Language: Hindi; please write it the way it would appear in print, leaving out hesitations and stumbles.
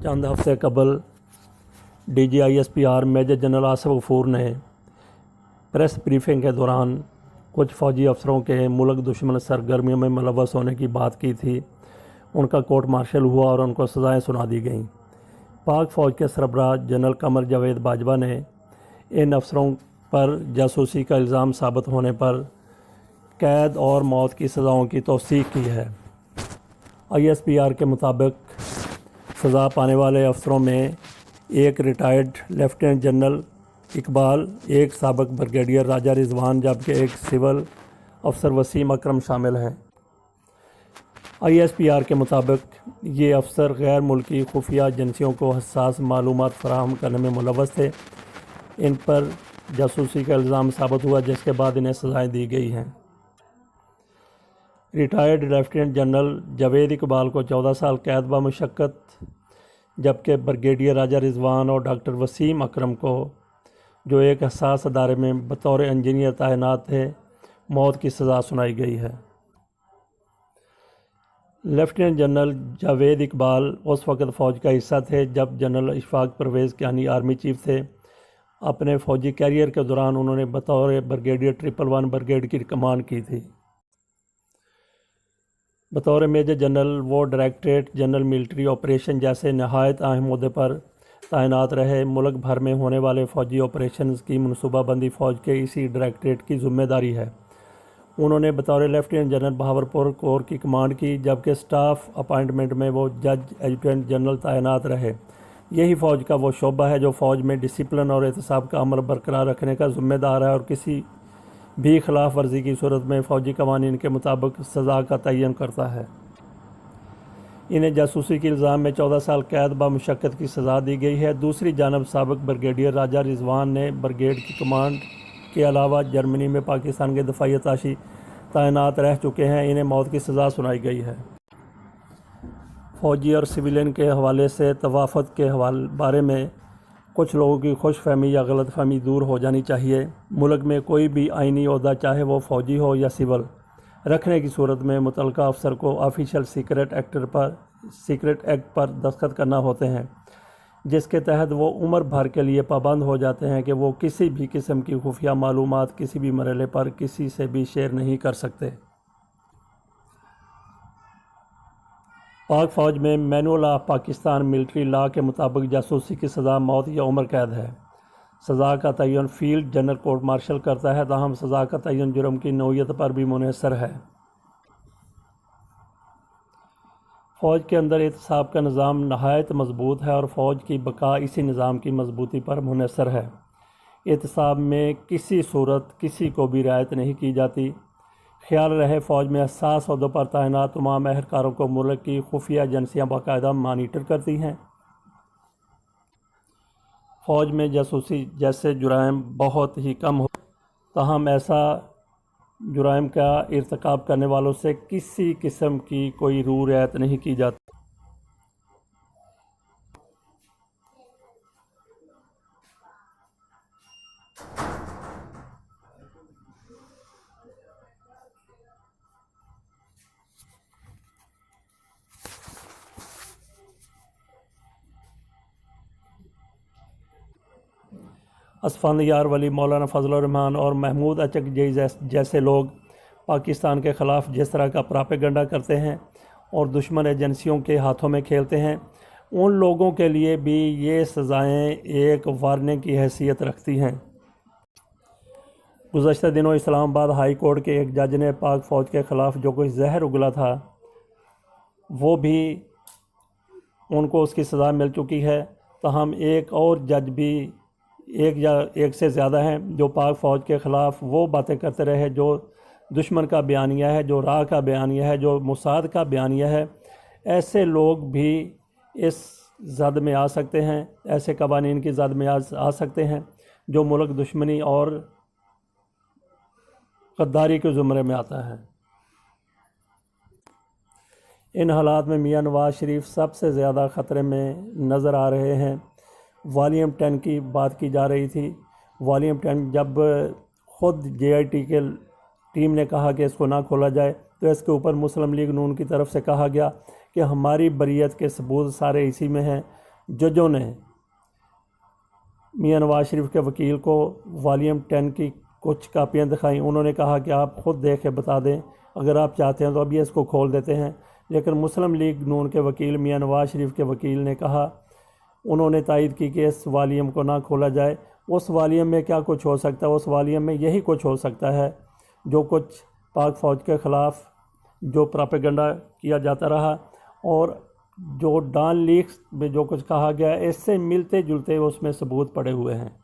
चंद हफ्ते कबल DGISPR major general Asif Ghafoor ने प्रेस ब्रीफिंग के दौरान कुछ फ़ौजी अफसरों के मुल्क दुश्मन सरगर्मियों में मुलव्वस होने की बात की थी। उनका कोर्ट मार्शल हुआ और उनको सज़ाएं सुना दी गईं। पाक फ़ौज के सरबराह जनरल कमर जावेद बाजवा ने इन अफसरों पर जासूसी का इल्ज़ाम साबित होने पर कैद और मौत की सज़ाओं की तौसीक़ की है। ISPR के मुताबिक सज़ा पाने वाले अफसरों में एक रिटायर्ड लेफ्टिनेंट जनरल इकबाल, एक साबिक़ ब्रिगेडियर राजा रिजवान, जबकि एक सिविल अफसर वसीम अकरम शामिल हैं। ISPR के मुताबिक ये अफसर गैर मुल्की खुफिया एजेंसियों को हसास मालूमात फराहम करने में मुलव्वस थे। इन पर जासूसी का इल्ज़ाम साबित हुआ, जिसके बाद इन्हें सज़ाएं दी गई हैं। Retired lieutenant general Javed Iqbal को 14 साल कैद बमुशक्कत, जबकि ब्रिगेडियर राजा रिजवान और डॉक्टर वसीम अकरम को, जो एक हसास अदारे में बतौर इंजीनियर तैनात थे, मौत की सज़ा सुनाई गई है। लेफ्टिनेंट जनरल जावेद इकबाल उस वक़्त फ़ौज का हिस्सा थे जब जनरल इशफाक परवेज़ यानी आर्मी चीफ थे। अपने फ़ौजी कैरियर के दौरान उन्होंने बतौर ब्रिगेडियर 111 ब्रिगेड की कमान की थी। बतौर मेजर जनरल वो डायरेक्टरेट जनरल मिलिट्री ऑपरेशन जैसे नहायत अहम ओहदे पर तैनात रहे। मुल्क भर में होने वाले फ़ौजी ऑपरेशन की मनसूबाबंदी फ़ौज के इसी डायरेक्टरेट की ज़िम्मेदारी है। उन्होंने बतौर लेफ्टिनेंट जनरल बहावलपुर कोर की कमांड की, जबकि स्टाफ अपॉइंटमेंट में वो जज एडजुटेंट जनरल तैनात रहे। यही फ़ौज का वो शोबा है जो फ़ौज में डिसिप्लिन और एहतसाब का अमल बरकरार रखने का ज़िम्मेदार है और किसी भी खिलाफ वर्जी की सूरत में फ़ौजी कवानीन के मुताबिक सज़ा का तयन करता है। इन्हें जासूसी के इल्ज़ाम में 14 साल कैद बमुशक्कत की सज़ा दी गई है। दूसरी जानब साबिक़ ब्रिगेडियर राजा रिजवान ने ब्रिगेड की कमांड के अलावा जर्मनी में पाकिस्तान के दफ़ाई अताशी तैनात रह चुके हैं। इन्हें मौत की सज़ा सुनाई गई है। फ़ौजी और सिविलियन के हवाले से तवाफ़त के बारे में कुछ लोगों की खुशफहमी या गलतफहमी दूर हो जानी चाहिए। मुल्क में कोई भी आइनी ओहदा, चाहे वो फ़ौजी हो या सिविल, रखने की सूरत में मुतलका अफसर को ऑफिशियल सीक्रेट एक्ट पर दस्तखत करना होते हैं, जिसके तहत वो उम्र भर के लिए पाबंद हो जाते हैं कि वो किसी भी किस्म की खुफिया मालूमात किसी भी मरहले पर किसी से भी शेयर नहीं कर सकते। पाक फ़ौज में manual of Pakistan military law के मुताबिक जासूसी की सज़ा मौत या उम्र कैद है। सज़ा का तयन फील्ड जनरल कोर्ट मार्शल करता है, ताहम सज़ा का तयन जुर्म की नौयत पर भी मुनहसर है। फ़ौज के अंदर एहतसाब का निज़ाम नहायत मजबूत है और फ़ौज की बका इसी निज़ाम की मजबूती पर मुनहसर है। एहतसाब में किसी सूरत किसी को भी रियायत नहीं की जाती। ख्याल रहे, फ़ौज में हसास ओहदों पर तैनात तमाम एहलकारों को मुल्क की खुफिया एजेंसियाँ बाकायदा मॉनिटर करती हैं। फ़ौज में जासूसी जैसे जुराइम बहुत ही कम हो, ताहम ऐसा जुराइम का इर्तिकाब करने वालों से किसी किस्म की कोई रू रियायत नहीं की जाती। असफानदियार वली, मौलाना फजल रहमान और महमूद अचकजई जैसे लोग पाकिस्तान के ख़िलाफ़ जिस तरह का प्रोपेगेंडा करते हैं और दुश्मन एजेंसियों के हाथों में खेलते हैं, उन लोगों के लिए भी ये सज़ाएं एक वार्निंग की हैसियत रखती हैं। गुज़श्ता दिनों इस्लामाबाद हाई कोर्ट के एक जज ने पाक फ़ौज के ख़िलाफ़ जो कुछ जहर उगला था, वो भी उनको उसकी सज़ा मिल चुकी है। ताहम एक और जज भी, एक या एक से ज़्यादा हैं, जो पाक फ़ौज के ख़िलाफ़ वो बातें करते रहे जो दुश्मन का बयानिया है, जो राह का बयानिया है, जो मुसाद का बयानिया है। ऐसे लोग भी इस जद में आ सकते हैं, ऐसे कवानीन की जद में आ सकते हैं जो मुल्क दुश्मनी और गद्दारी के ज़ुमरे में आता है। इन हालात में मियाँ नवाज़ शरीफ सबसे ज़्यादा ख़तरे में नज़र आ रहे हैं। वॉल्यूम 10 की बात की जा रही थी। वॉल्यूम 10 जब ख़ुद JIT के टीम ने कहा कि इसको ना खोला जाए, तो इसके ऊपर मुस्लिम लीग नून की तरफ से कहा गया कि हमारी बरियत के सबूत सारे इसी में हैं। जजों ने मियां नवाज शरीफ के वकील को वॉल्यूम 10 की कुछ कापियां दिखाई। उन्होंने कहा कि आप खुद देख के बता दें, अगर आप चाहते हैं तो अभी इसको खोल देते हैं। लेकिन मुस्लिम लीग नून के वकील मियां नवाज शरीफ के वकील ने कहा, उन्होंने तायद की कि इस वॉल्यूम को ना खोला जाए। उस वॉल्यूम में क्या कुछ हो सकता है? उस वॉल्यूम में यही कुछ हो सकता है जो कुछ पाक फ़ौज के ख़िलाफ़ जो प्रोपेगेंडा किया जाता रहा और जो डॉन लीक्स में जो कुछ कहा गया, इससे मिलते जुलते उसमें सबूत पड़े हुए हैं।